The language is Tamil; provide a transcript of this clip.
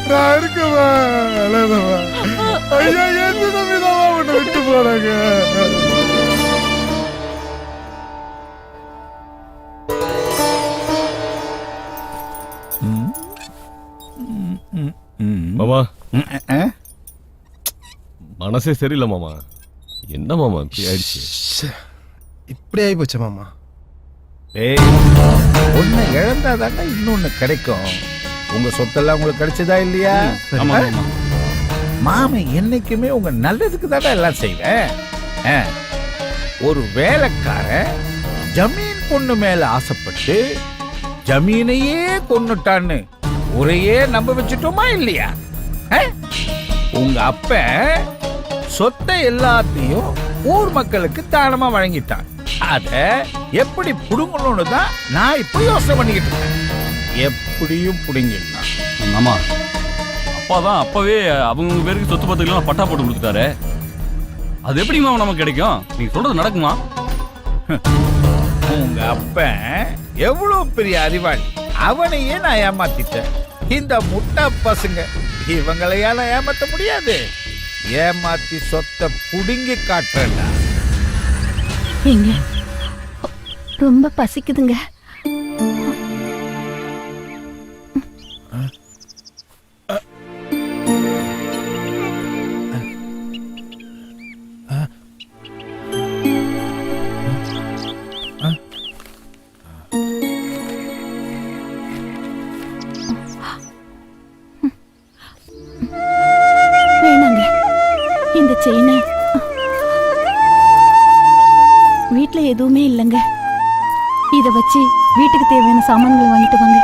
நான் இருக்கவா ஐயா எந்த நம்பிதாவா உன்னை விட்டு போறாங்க. மாமா மனசே சரியில்லை மாமா. என்ன மாமா இப்படி ஆயிடுச்சு? இப்படி ஆகி போச்ச மாமா. ஒன்னு இழந்தாதாங்க இன்னொன்னு கிடைக்கும். உங்க சொத்தெல்லாம் உங்களுக்கு கிடைச்சதா இல்லையா? மாமன் என்னைக்குமே உங்க நல்லதுக்கு தானே எல்லாம் செய்வேன். ஒரு வேலைக்காரன் ஜமீன் பொண்ணு மேல ஆசைப்பட்டு ஜமீனையே கொன்னுட்டான்னு ஒரையே நம்ப வச்சுட்டோமா இல்லையா? உங்க அப்ப சொத்தை எல்லாத்தையும் ஊர் மக்களுக்கு தானமா வழங்கிட்டான். அத எப்படி புடுங்கணும்னு தான் நான் இப்ப யோசனை பண்ணிக்கிட்டு இருக்கேன். எப்படியும் புடுங்கிடலாம். ஆமா, அப்பாதான் அப்பவே அவங்க பேருக்கு சொத்து பத்துக்கலாம் பட்டா போட்டு கொடுத்துட்டாரு. அது எப்படிமா நமக்கு கிடைக்கும்? நீங்க சொல்றது நடக்குமா? உங்க அப்ப எவ்வளவு பெரிய அறிவாளி, அவனையே நான் ஏமாத்திட்டேன். இந்த முட்டா பசங்க இவங்களையா நான் ஏமாத்த முடியாது. ஏமாத்தி சொத்தை புடுங்கி காட்டுறேன்டா. எங்க ரொம்ப பசிக்குதுங்க. வேணாங்க, இந்த செயினை வீட்டுல எதுவுமே இல்லைங்க. இத வச்சு வீட்டுக்கு தேவையான சாமான்களை வாங்கிட்டு வாங்க.